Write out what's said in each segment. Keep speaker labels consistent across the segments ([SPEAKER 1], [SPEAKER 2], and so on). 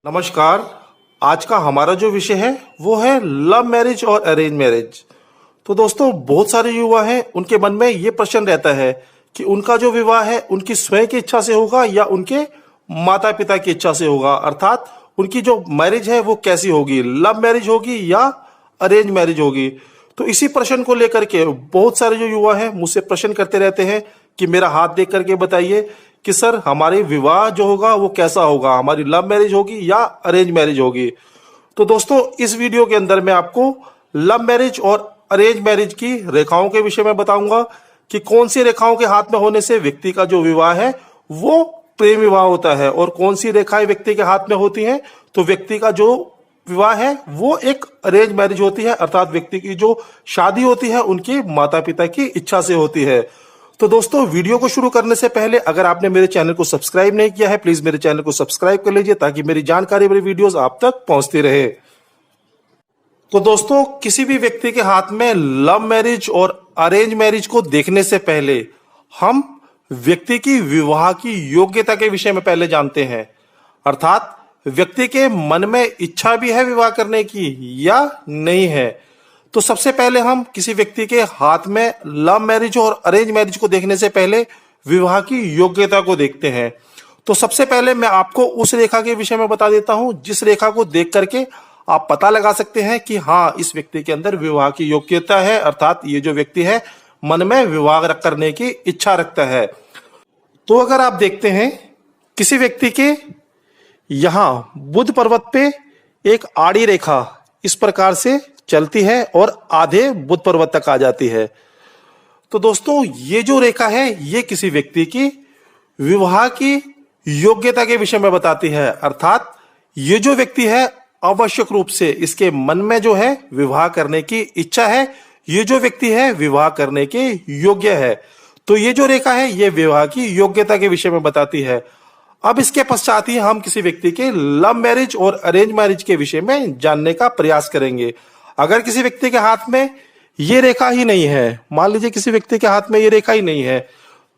[SPEAKER 1] नमस्कार। आज का हमारा जो विषय है वो है लव मैरिज और अरेंज मैरिज। तो दोस्तों, बहुत सारे युवा हैं, उनके मन में ये प्रश्न रहता है कि उनका जो विवाह है उनकी स्वयं की इच्छा से होगा या उनके माता पिता की इच्छा से होगा, अर्थात उनकी जो मैरिज है वो कैसी होगी, लव मैरिज होगी या अरेंज मैरिज होगी। तो इसी प्रश्न को लेकर के बहुत सारे जो युवा हैं मुझसे प्रश्न करते रहते हैं कि मेरा हाथ देख करके बताइए कि सर हमारे विवाह जो होगा वो कैसा होगा, हमारी लव मैरिज होगी या अरेंज मैरिज होगी। तो दोस्तों, इस वीडियो के अंदर मैं आपको लव मैरिज और अरेंज मैरिज की रेखाओं के विषय में बताऊंगा कि कौन सी रेखाओं के हाथ में होने से व्यक्ति का जो विवाह है वो प्रेम विवाह होता है और कौन सी रेखाएं व्यक्ति के हाथ में होती हैं तो व्यक्ति का जो विवाह है वो एक अरेंज मैरिज होती है, अर्थात व्यक्ति की जो शादी होती है उनकी माता पिता की इच्छा से होती है। तो दोस्तों, वीडियो को शुरू करने से पहले अगर आपने मेरे चैनल को सब्सक्राइब नहीं किया है, प्लीज मेरे चैनल को सब्सक्राइब कर लीजिए ताकि मेरी जानकारी, मेरी वीडियोस आप तक पहुंचती रहे। तो दोस्तों, किसी भी व्यक्ति के हाथ में लव मैरिज और अरेंज मैरिज को देखने से पहले हम व्यक्ति की विवाह की योग्यता के विषय में पहले जानते हैं, अर्थात व्यक्ति के मन में इच्छा भी है विवाह करने की या नहीं है। तो सबसे पहले हम किसी व्यक्ति के हाथ में लव मैरिज और अरेंज मैरिज को देखने से पहले विवाह की योग्यता को देखते हैं। तो सबसे पहले मैं आपको उस रेखा के विषय में बता देता हूं जिस रेखा को देख करके आप पता लगा सकते हैं कि हाँ, इस व्यक्ति के अंदर विवाह की योग्यता है, अर्थात ये जो व्यक्ति है मन में विवाह करने की इच्छा रखता है। तो अगर आप देखते हैं किसी व्यक्ति के यहां बुध पर्वत पे एक आड़ी रेखा इस प्रकार से चलती है और आधे बुध पर्वत तक आ जाती है, तो दोस्तों ये जो रेखा है ये किसी व्यक्ति की विवाह की योग्यता के विषय में बताती है, अर्थात ये जो व्यक्ति है आवश्यक रूप से इसके मन में जो है विवाह करने की इच्छा है, ये जो व्यक्ति है विवाह करने के योग्य है। तो ये जो रेखा है ये विवाह की योग्यता के विषय में बताती है। अब इसके पश्चात ही हम किसी व्यक्ति के लव मैरिज और अरेंज मैरिज के विषय में जानने का प्रयास करेंगे। अगर किसी व्यक्ति के हाथ में ये रेखा ही नहीं है, मान लीजिए किसी व्यक्ति के हाथ में ये रेखा ही नहीं है,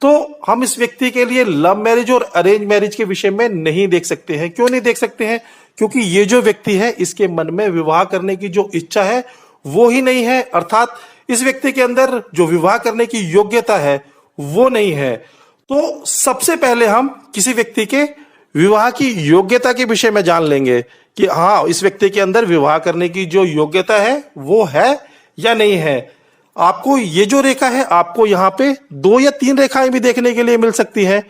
[SPEAKER 1] तो हम इस व्यक्ति के लिए लव मैरिज और अरेंज मैरिज के विषय में नहीं देख सकते हैं। क्यों नहीं देख सकते हैं? क्योंकि ये जो व्यक्ति है इसके मन में विवाह करने की जो इच्छा है वो ही नहीं है, अर्थात इस व्यक्ति के अंदर जो विवाह करने की योग्यता है वो नहीं है। तो सबसे पहले हम किसी व्यक्ति के विवाह की योग्यता के विषय में जान लेंगे कि हाँ, इस व्यक्ति के अंदर विवाह करने की जो योग्यता है वो है या नहीं है। आपको ये जो रेखा है आपको यहाँ पे 2 या 3 रेखाएं भी देखने के लिए मिल सकती है।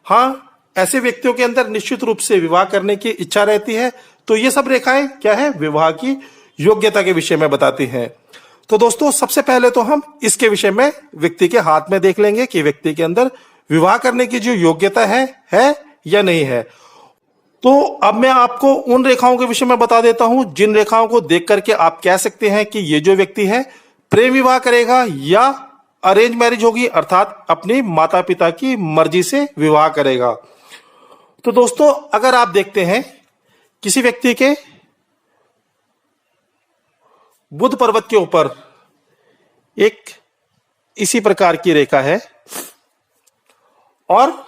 [SPEAKER 1] हाँ, ऐसे व्यक्तियों के अंदर निश्चित रूप से विवाह करने की इच्छा रहती है। तो ये सब रेखाएं क्या है, विवाह की योग्यता के विषय में बताती हैं। तो दोस्तों, सबसे पहले तो हम इसके विषय में व्यक्ति के हाथ में देख लेंगे कि व्यक्ति के अंदर विवाह करने की जो योग्यता है या नहीं है। तो अब मैं आपको उन रेखाओं के विषय में बता देता हूं जिन रेखाओं को देख करके आप कह सकते हैं कि ये जो व्यक्ति है प्रेम विवाह करेगा या अरेंज मैरिज होगी, अर्थात अपनी माता पिता की मर्जी से विवाह करेगा। तो दोस्तों, अगर आप देखते हैं किसी व्यक्ति के बुध पर्वत के ऊपर एक इसी प्रकार की रेखा है और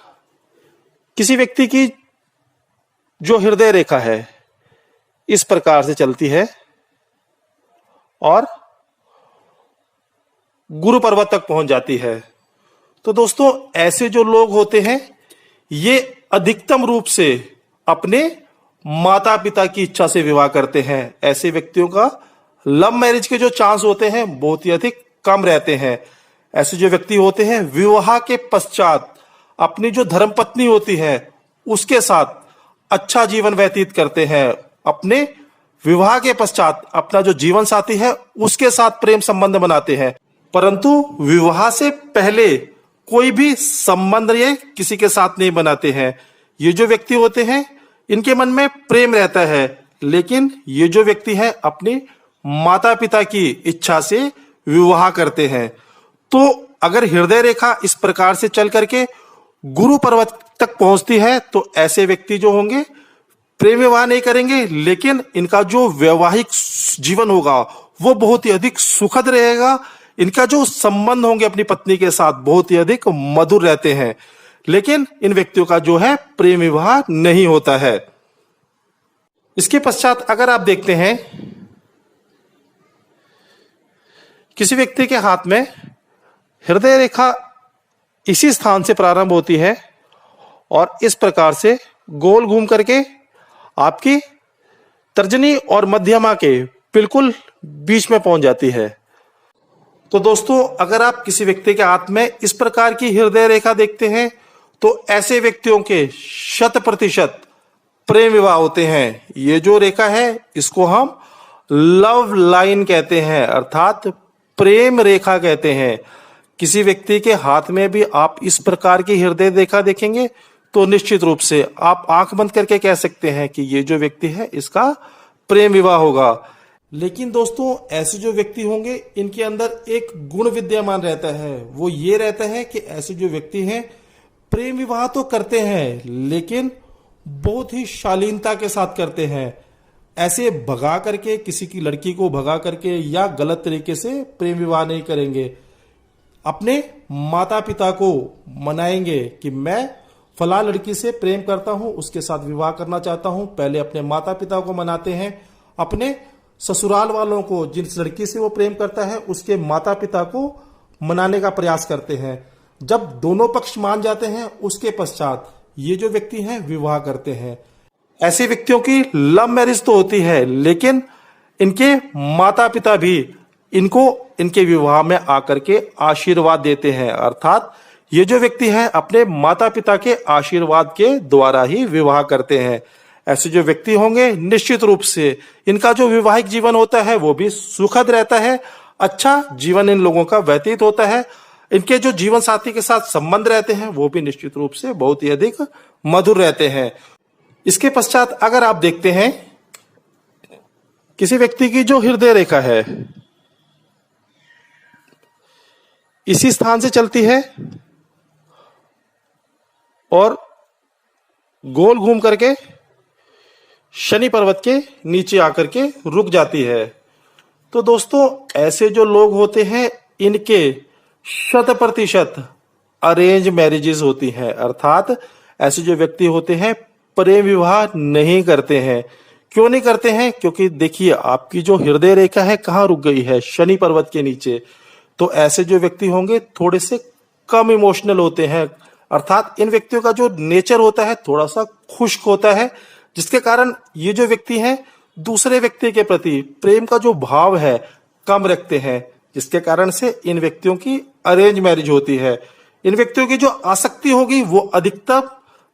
[SPEAKER 1] किसी व्यक्ति की जो हृदय रेखा है इस प्रकार से चलती है और गुरु पर्वत तक पहुंच जाती है। तो दोस्तों, ऐसे जो लोग होते हैं ये अधिकतम रूप से अपने माता पिता की इच्छा से विवाह करते हैं। ऐसे व्यक्तियों का लव मैरिज के जो चांस होते हैं बहुत ही अधिक कम रहते हैं। ऐसे जो व्यक्ति होते हैं विवाह के पश्चात अपनी जो धर्मपत्नी होती है उसके साथ अच्छा जीवन व्यतीत करते हैं। अपने विवाह के पश्चात अपना जो जीवन साथी है उसके साथ प्रेम संबंध बनाते हैं, परंतु विवाह से पहले कोई भी संबंध ये किसी के साथ नहीं बनाते हैं। ये जो व्यक्ति होते हैं इनके मन में प्रेम रहता है, लेकिन ये जो व्यक्ति है अपनी माता पिता की इच्छा से विवाह करते हैं। तो अगर हृदय रेखा इस प्रकार से चल करके गुरु पर्वत तक पहुंचती है तो ऐसे व्यक्ति जो होंगे प्रेम विवाह नहीं करेंगे, लेकिन इनका जो वैवाहिक जीवन होगा वो बहुत ही अधिक सुखद रहेगा। इनका जो संबंध होंगे अपनी पत्नी के साथ बहुत ही अधिक मधुर रहते हैं, लेकिन इन व्यक्तियों का जो है प्रेम विवाह नहीं होता है। इसके पश्चात अगर आप देखते हैं किसी व्यक्ति के हाथ में हृदय रेखा इसी स्थान से प्रारंभ होती है और इस प्रकार से गोल घूम करके आपकी तर्जनी और मध्यमा के बिल्कुल बीच में पहुंच जाती है। तो दोस्तों, अगर आप किसी व्यक्ति के हाथ में इस प्रकार की हृदय रेखा देखते हैं तो ऐसे व्यक्तियों के 100% प्रेम विवाह होते हैं। ये जो रेखा है इसको हम लव लाइन कहते हैं, अर्थात प्रेम रेखा कहते हैं। किसी व्यक्ति के हाथ में भी आप इस प्रकार की हृदय रेखा देखेंगे तो निश्चित रूप से आप आंख बंद करके कह सकते हैं कि ये जो व्यक्ति है इसका प्रेम विवाह होगा। लेकिन दोस्तों, ऐसे जो व्यक्ति होंगे इनके अंदर एक गुण विद्यमान रहता है, वो ये रहता है कि ऐसे जो व्यक्ति हैं प्रेम विवाह तो करते हैं लेकिन बहुत ही शालीनता के साथ करते हैं। ऐसे भगा करके, किसी की लड़की को भगा करके या गलत तरीके से प्रेम विवाह नहीं करेंगे। अपने माता पिता को मनाएंगे कि मैं फला लड़की से प्रेम करता हूं, उसके साथ विवाह करना चाहता हूं। पहले अपने माता पिता को मनाते हैं, अपने ससुराल वालों को, जिस लड़की से वो प्रेम करता है उसके माता पिता को मनाने का प्रयास करते हैं। जब दोनों पक्ष मान जाते हैं उसके पश्चात ये जो व्यक्ति हैं विवाह करते हैं। ऐसे व्यक्तियों की लव मैरिज तो होती है लेकिन इनके माता पिता भी इनको इनके विवाह में आकर के आशीर्वाद देते हैं, अर्थात ये जो व्यक्ति है अपने माता पिता के आशीर्वाद के द्वारा ही विवाह करते हैं। ऐसे जो व्यक्ति होंगे निश्चित रूप से इनका जो वैवाहिक जीवन होता है वो भी सुखद रहता है, अच्छा जीवन इन लोगों का व्यतीत होता है। इनके जो जीवन साथी के साथ संबंध रहते हैं वो भी निश्चित रूप से बहुत ही अधिक मधुर रहते हैं। इसके पश्चात अगर आप देखते हैं किसी व्यक्ति की जो हृदय रेखा है इसी स्थान से चलती है और गोल घूम करके शनि पर्वत के नीचे आकर के रुक जाती है। तो दोस्तों, ऐसे जो लोग होते हैं इनके 100% अरेंज मैरिजेस होती हैं, अर्थात ऐसे जो व्यक्ति होते हैं प्रेम विवाह नहीं करते हैं। क्यों नहीं करते हैं? क्योंकि देखिए आपकी जो हृदय रेखा है कहाँ रुक गई है, शनि पर्वत के नीचे। तो ऐसे जो व्यक्ति होंगे थोड़े से कम इमोशनल होते हैं, अर्थात इन व्यक्तियों का जो नेचर होता है थोड़ा सा खुश्क होता है, जिसके कारण ये जो व्यक्ति हैं दूसरे व्यक्ति के प्रति प्रेम का जो भाव है कम रखते हैं, जिसके कारण से इन व्यक्तियों की अरेंज मैरिज होती है। इन व्यक्तियों की जो आसक्ति होगी वो अधिकतर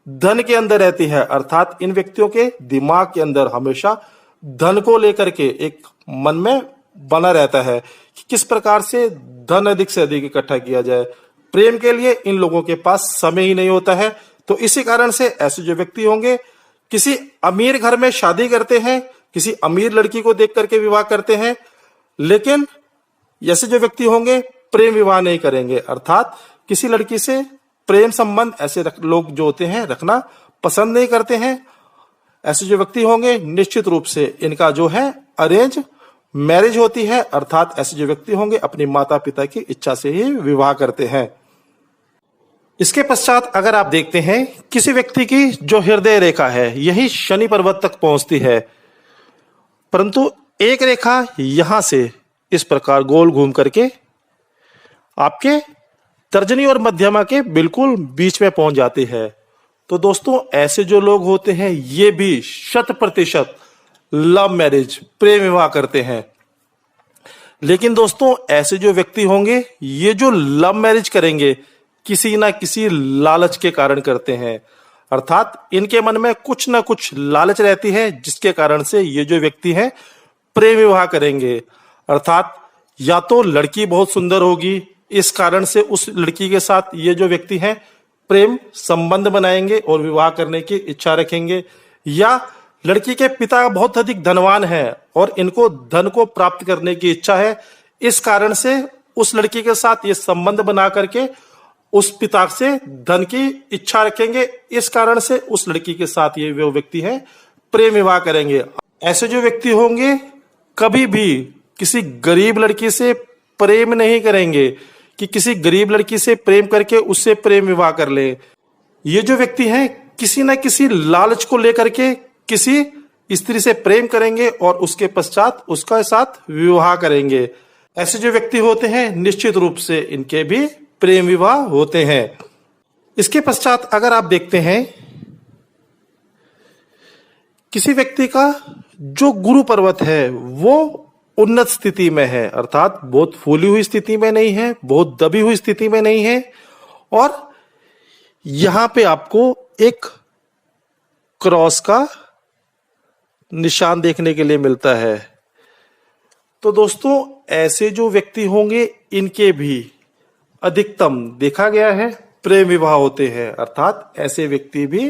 [SPEAKER 1] धन के अंदर रहती है, अर्थात इन व्यक्तियों के दिमाग के अंदर हमेशा धन को लेकर के एक मन में बना रहता है कि किस प्रकार से धन अधिक से अधिक इकट्ठा किया जाए। प्रेम के लिए इन लोगों के पास समय ही नहीं होता है। तो इसी कारण से ऐसे जो व्यक्ति होंगे किसी अमीर घर में शादी करते हैं, किसी अमीर लड़की को देख करके विवाह करते हैं, लेकिन ऐसे जो व्यक्ति होंगे प्रेम विवाह नहीं करेंगे, अर्थात किसी लड़की से प्रेम संबंध ऐसे लोग जो होते हैं रखना पसंद नहीं करते हैं। ऐसे जो व्यक्ति होंगे निश्चित रूप से इनका जो है अरेंज मैरिज होती है, अर्थात ऐसे जो व्यक्ति होंगे अपनी माता पिता की इच्छा से ही विवाह करते हैं। इसके पश्चात अगर आप देखते हैं किसी व्यक्ति की जो हृदय रेखा है यही शनि पर्वत तक पहुंचती है, परंतु एक रेखा यहां से इस प्रकार गोल घूम करके आपके तर्जनी और मध्यमा के बिल्कुल बीच में पहुंच जाती है। तो दोस्तों, ऐसे जो लोग होते हैं ये भी 100% लव मैरिज प्रेम विवाह करते हैं। लेकिन दोस्तों, ऐसे जो व्यक्ति होंगे ये जो लव मैरिज करेंगे किसी ना किसी लालच के कारण करते हैं, अर्थात इनके मन में कुछ ना कुछ लालच रहती है जिसके कारण से ये जो व्यक्ति हैं प्रेम विवाह करेंगे। अर्थात या तो लड़की बहुत सुंदर होगी, इस कारण से उस लड़की के साथ ये जो व्यक्ति हैं प्रेम संबंध बनाएंगे और विवाह करने की इच्छा रखेंगे, या लड़की के पिता बहुत अधिक धनवान है और इनको धन को प्राप्त करने की इच्छा है, इस कारण से उस लड़की के साथ ये संबंध बना करके उस पिता से धन की इच्छा रखेंगे, इस कारण से उस लड़की के साथ ये वो व्यक्ति है प्रेम विवाह करेंगे। ऐसे जो व्यक्ति होंगे कभी भी किसी गरीब लड़की से प्रेम नहीं करेंगे कि किसी गरीब लड़की से प्रेम करके उससे प्रेम विवाह कर ले। ये जो व्यक्ति हैं किसी न किसी लालच को लेकर के किसी स्त्री से प्रेम करेंगे और उसके पश्चात उसका साथ विवाह करेंगे। ऐसे जो व्यक्ति होते हैं निश्चित रूप से इनके भी प्रेम विवाह होते हैं। इसके पश्चात अगर आप देखते हैं किसी व्यक्ति का जो गुरु पर्वत है वो उन्नत स्थिति में है, अर्थात बहुत फूली हुई स्थिति में नहीं है, बहुत दबी हुई स्थिति में नहीं है, और यहां पे आपको एक क्रॉस का निशान देखने के लिए मिलता है। तो दोस्तों ऐसे जो व्यक्ति होंगे इनके भी अधिकतम देखा गया है प्रेम विवाह होते हैं, अर्थात ऐसे व्यक्ति भी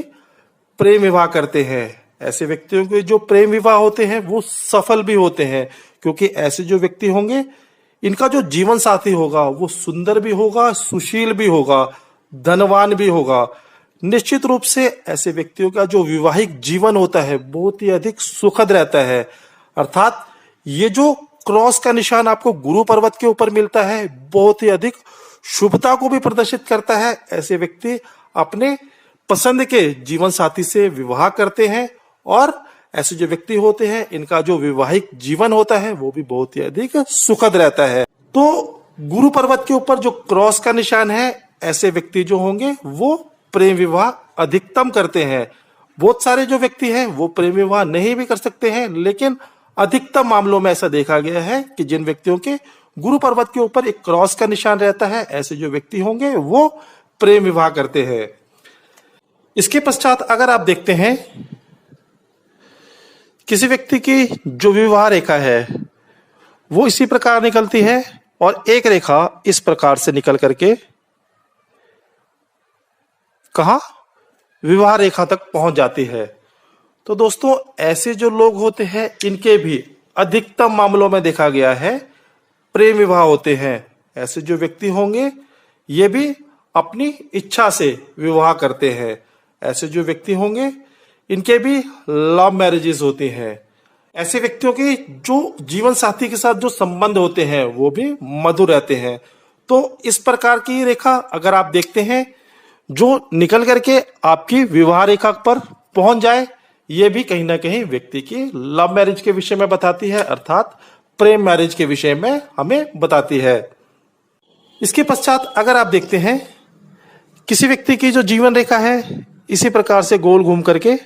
[SPEAKER 1] प्रेम विवाह करते हैं। ऐसे व्यक्तियों के जो प्रेम विवाह होते हैं वो सफल भी होते हैं, क्योंकि ऐसे जो व्यक्ति होंगे इनका जो जीवन साथी होगा वो सुंदर भी होगा, सुशील भी होगा, धनवान भी होगा। निश्चित रूप से ऐसे व्यक्तियों का जो वैवाहिक जीवन होता है बहुत ही अधिक सुखद रहता है। अर्थात ये जो क्रॉस का निशान आपको गुरु पर्वत के ऊपर मिलता है बहुत ही अधिक शुभता को भी प्रदर्शित करता है। ऐसे व्यक्ति अपने पसंद के जीवन साथी से विवाह करते हैं और ऐसे जो व्यक्ति होते हैं इनका जो वैवाहिक जीवन होता है वो भी बहुत ही अधिक सुखद रहता है। तो गुरु पर्वत के ऊपर जो क्रॉस का निशान है ऐसे व्यक्ति जो होंगे वो प्रेम विवाह अधिकतम करते हैं। बहुत सारे जो व्यक्ति हैं वो प्रेम विवाह नहीं भी कर सकते हैं, लेकिन अधिकतम मामलों में ऐसा देखा गया है कि जिन व्यक्तियों के गुरु पर्वत के ऊपर एक क्रॉस का निशान रहता है ऐसे जो व्यक्ति होंगे वो प्रेम विवाह करते हैं। इसके पश्चात अगर आप देखते हैं किसी व्यक्ति की जो विवाह रेखा है वो इसी प्रकार निकलती है और एक रेखा इस प्रकार से निकल करके कहां विवाह रेखा तक पहुंच जाती है। तो दोस्तों ऐसे जो लोग होते हैं इनके भी अधिकतम मामलों में देखा गया है प्रेम विवाह होते हैं। ऐसे जो व्यक्ति होंगे ये भी अपनी इच्छा से विवाह करते हैं। ऐसे जो व्यक्ति होंगे इनके भी लव मैरिजेस होती हैं। ऐसे व्यक्तियों के जो जीवन साथी के साथ जो संबंध होते हैं वो भी मधुर रहते हैं। तो इस प्रकार की रेखा अगर आप देखते हैं जो निकल करके आपकी विवाह रेखा पर पहुंच जाए, ये भी कहीं ना कहीं व्यक्ति की लव मैरिज के विषय में बताती है, अर्थात प्रेम मैरिज के विषय में हमें बताती है। इसके पश्चात अगर आप देखते हैं किसी व्यक्ति की जो जीवन रेखा है इसी प्रकार से गोल घूम करके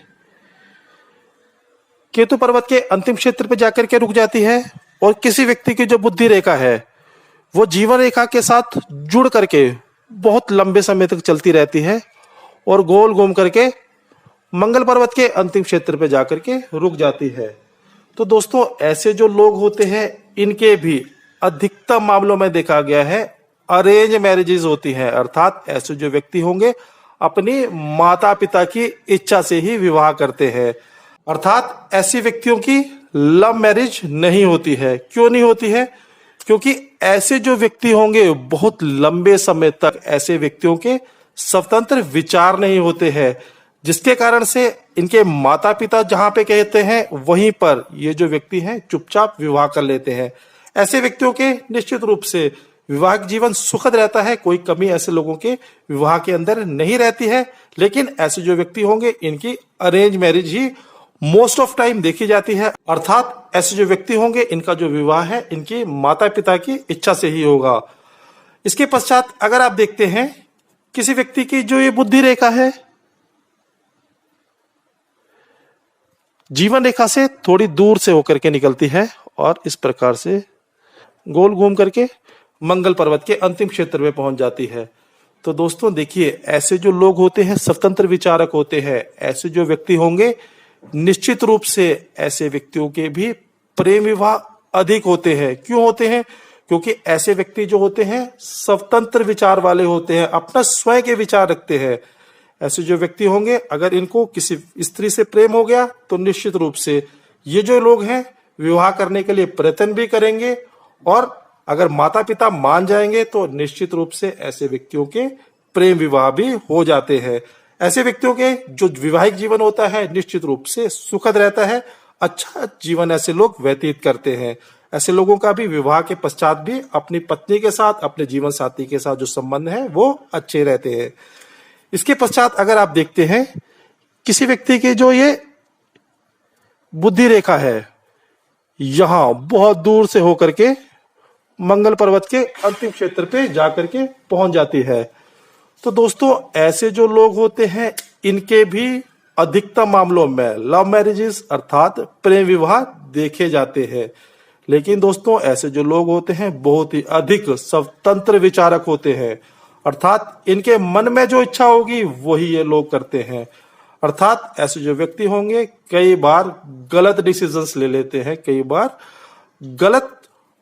[SPEAKER 1] केतु पर्वत के अंतिम क्षेत्र पर जाकर के रुक जाती है, और किसी व्यक्ति की जो बुद्धि रेखा है वो जीवन रेखा के साथ जुड़ करके बहुत लंबे समय तक चलती रहती है और गोल घूम करके मंगल पर्वत के अंतिम क्षेत्र पे जाकर के रुक जाती है। तो दोस्तों ऐसे जो लोग होते हैं इनके भी अधिकतम मामलों में देखा गया है अरेंज मैरिजेस होती हैं, अर्थात ऐसे जो व्यक्ति होंगे अपनी माता पिता की इच्छा से ही विवाह करते हैं। अर्थात ऐसे व्यक्तियों की लव मैरिज नहीं होती है। क्यों नहीं होती है? क्योंकि ऐसे जो व्यक्ति होंगे बहुत लंबे समय तक ऐसे व्यक्तियों के स्वतंत्र विचार नहीं होते हैं, जिसके कारण से इनके माता पिता जहां पे कहते हैं वहीं पर ये जो व्यक्ति हैं चुपचाप विवाह कर लेते हैं। ऐसे व्यक्तियों के निश्चित रूप से विवाहिक जीवन सुखद रहता है, कोई कमी ऐसे लोगों के विवाह के अंदर नहीं रहती है। लेकिन ऐसे जो व्यक्ति होंगे इनकी arrange marriage he most of time देखी जाती है, अर्थात ऐसे जो व्यक्ति होंगे इनका जो विवाह है इनकी माता पिता की इच्छा से ही होगा। इसके पश्चात अगर आप देखते हैं किसी व्यक्ति की जो ये बुद्धि रेखा है जीवन रेखा से थोड़ी दूर से होकर के निकलती है और इस प्रकार से गोल घूम करके मंगल पर्वत के अंतिम क्षेत्र में पहुंच जाती है। तो दोस्तों देखिए ऐसे जो लोग होते हैं स्वतंत्र विचारक होते हैं। ऐसे जो व्यक्ति होंगे निश्चित रूप से ऐसे व्यक्तियों के भी प्रेम विवाह अधिक होते हैं। क्यों होते हैं? क्योंकि ऐसे व्यक्ति जो होते हैं स्वतंत्र विचार वाले होते हैं, अपना स्वयं के विचार रखते हैं। ऐसे जो व्यक्ति होंगे अगर इनको किसी स्त्री से प्रेम हो गया तो निश्चित रूप से ये जो लोग हैं विवाह करने के लिए प्रयत्न भी करेंगे, और अगर माता पिता मान जाएंगे तो निश्चित रूप से ऐसे व्यक्तियों के प्रेम विवाह भी हो जाते हैं। ऐसे व्यक्तियों के जो विवाहिक जीवन होता है निश्चित रूप से सुखद रहता है, अच्छा जीवन ऐसे लोग व्यतीत करते हैं। ऐसे लोगों का भी विवाह के पश्चात भी अपनी पत्नी के साथ, अपने जीवन साथी के साथ जो संबंध है वो अच्छे रहते हैं। इसके पश्चात अगर आप देखते हैं किसी व्यक्ति की जो ये बुद्धि रेखा है यहां बहुत दूर से होकर के मंगल पर्वत के अंतिम क्षेत्र पे जाकर के पहुंच जाती है। तो दोस्तों ऐसे जो लोग होते हैं इनके भी अधिकतर मामलों में लव मैरिजेस अर्थात प्रेम विवाह देखे जाते हैं। लेकिन दोस्तों ऐसे जो लोग होते हैं बहुत ही अधिक स्वतंत्र विचारक होते हैं, अर्थात इनके मन में जो इच्छा होगी वही ये लोग करते हैं। अर्थात ऐसे जो व्यक्ति होंगे कई बार गलत डिसीजंस ले लेते हैं, कई बार गलत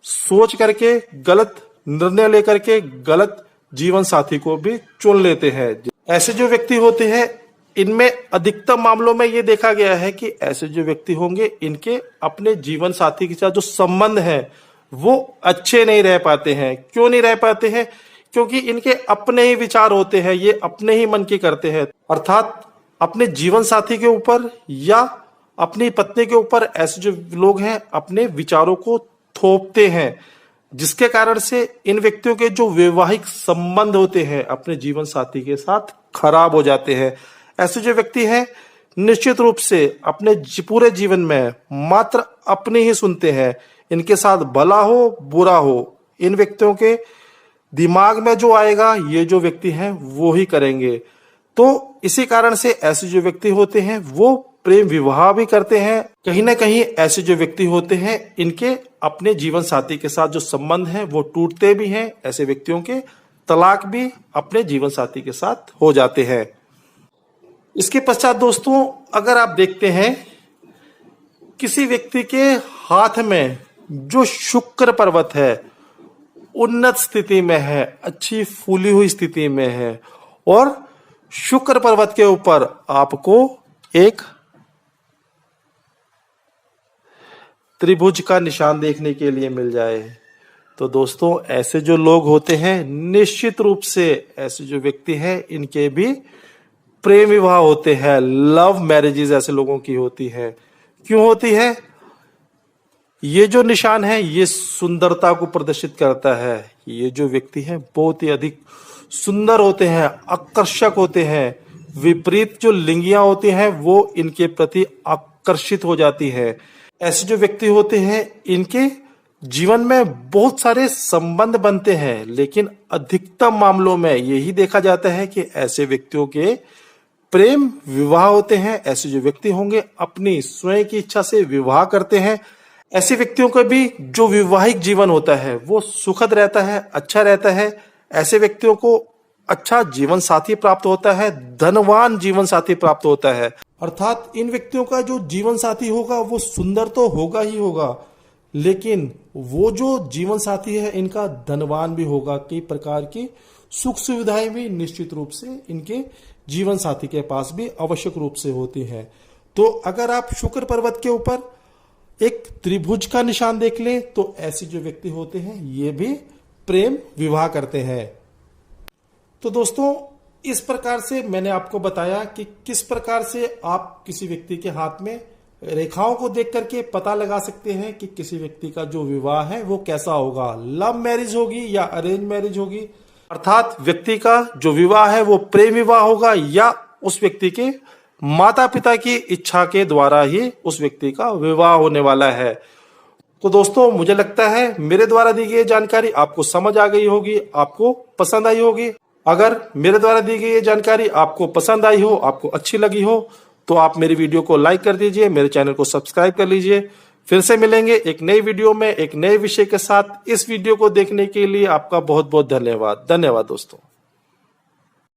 [SPEAKER 1] सोच करके गलत निर्णय लेकर के गलत जीवन साथी को भी चुन लेते हैं। ऐसे जो व्यक्ति होते हैं इनमें अधिकतर मामलों में ये देखा गया है कि ऐसे जो व्यक्ति होंगे इनके अपने जीवन साथी के साथ जो संबंध है वो अच्छे नहीं रह पाते हैं। क्यों नहीं रह पाते हैं? क्योंकि इनके अपने ही विचार होते हैं, ये अपने ही मन की करते हैं। अर्थात अपने जीवन साथी के ऊपर या अपनी पत्नी के ऊपर ऐसे जो लोग हैं अपने विचारों को थोपते हैं, जिसके कारण से इन व्यक्तियों के जो वैवाहिक संबंध होते हैं अपने जीवन साथी के साथ खराब हो जाते हैं। ऐसे जो व्यक्ति हैं निश्चित रूप से अपने पूरे जीवन में मात्र अपने ही सुनते हैं। इनके साथ भला हो बुरा हो इन व्यक्तियों के दिमाग में जो आएगा ये जो व्यक्ति हैं वो ही करेंगे। तो इसी कारण से ऐसे जो व्यक्ति होते हैं वो प्रेम विवाह भी करते हैं। कहीं ना कहीं ऐसे जो व्यक्ति होते हैं इनके अपने जीवन साथी के साथ जो संबंध है वो टूटते भी हैं। ऐसे व्यक्तियों के तलाक भी अपने जीवन साथी के साथ हो जाते हैं। इसके पश्चात दोस्तों अगर आप देखते हैं किसी व्यक्ति के हाथ में जो शुक्र पर्वत है उन्नत स्थिति में है, अच्छी फूली हुई स्थिति में है और शुक्र पर्वत के ऊपर आपको एक त्रिभुज का निशान देखने के लिए मिल जाए, तो दोस्तों ऐसे जो लोग होते हैं निश्चित रूप से ऐसे जो व्यक्ति हैं इनके भी प्रेम विवाह होते हैं। लव मैरिजेस ऐसे लोगों की होती है। क्यों होती है? ये जो निशान है ये सुंदरता को प्रदर्शित करता है। ये जो व्यक्ति हैं बहुत ही अधिक सुंदर होते हैं, आकर्षक होते हैं। विपरीत जो लिंगियां होती हैं वो इनके प्रति आकर्षित हो जाती है। ऐसे जो व्यक्ति होते हैं इनके जीवन में बहुत सारे संबंध बनते हैं, लेकिन अधिकतर मामलों में यही देखा जाता है कि ऐसे व्यक्तियों के प्रेम विवाह होते हैं। ऐसे जो व्यक्ति होंगे अपनी स्वयं की इच्छा से विवाह करते हैं। ऐसे व्यक्तियों का भी जो वैवाहिक जीवन होता है वो सुखद रहता है, अच्छा रहता है। ऐसे व्यक्तियों को अच्छा जीवन साथी प्राप्त होता है, धनवान जीवन साथी प्राप्त होता है। अर्थात इन व्यक्तियों का जो जीवन साथी होगा वो सुंदर तो होगा ही होगा, लेकिन वो जो जीवन साथी है इनका धनवान भी होगा। कई प्रकार की सुख सुविधाएं भी निश्चित रूप से इनके जीवन साथी के पास भी आवश्यक रूप से होती है। तो अगर आप शुक्र पर्वत के ऊपर एक त्रिभुज का निशान देख लें तो ऐसे जो व्यक्ति होते हैं ये भी प्रेम विवाह करते हैं। तो दोस्तों इस प्रकार से मैंने आपको बताया कि किस प्रकार से आप किसी व्यक्ति के हाथ में रेखाओं को देख करके पता लगा सकते हैं कि किसी व्यक्ति का जो विवाह है वो कैसा होगा, लव मैरिज होगी या अरेंज मैरिज होगी। अर्थात व्यक्ति का जो विवाह है वो प्रेम विवाह होगा या उस व्यक्ति के माता पिता की इच्छा के द्वारा ही उस व्यक्ति का विवाह होने वाला है। तो दोस्तों मुझे लगता है मेरे द्वारा दी गई जानकारी आपको समझ आ गई होगी, आपको पसंद आई होगी। अगर मेरे द्वारा दी गई जानकारी आपको पसंद आई हो, आपको अच्छी लगी हो, तो आप मेरी वीडियो को लाइक कर दीजिए, मेरे चैनल को सब्सक्राइब कर लीजिए। फिर से मिलेंगे एक नई वीडियो में एक नए विषय के साथ। इस वीडियो को देखने के लिए आपका बहुत बहुत धन्यवाद। धन्यवाद दोस्तों।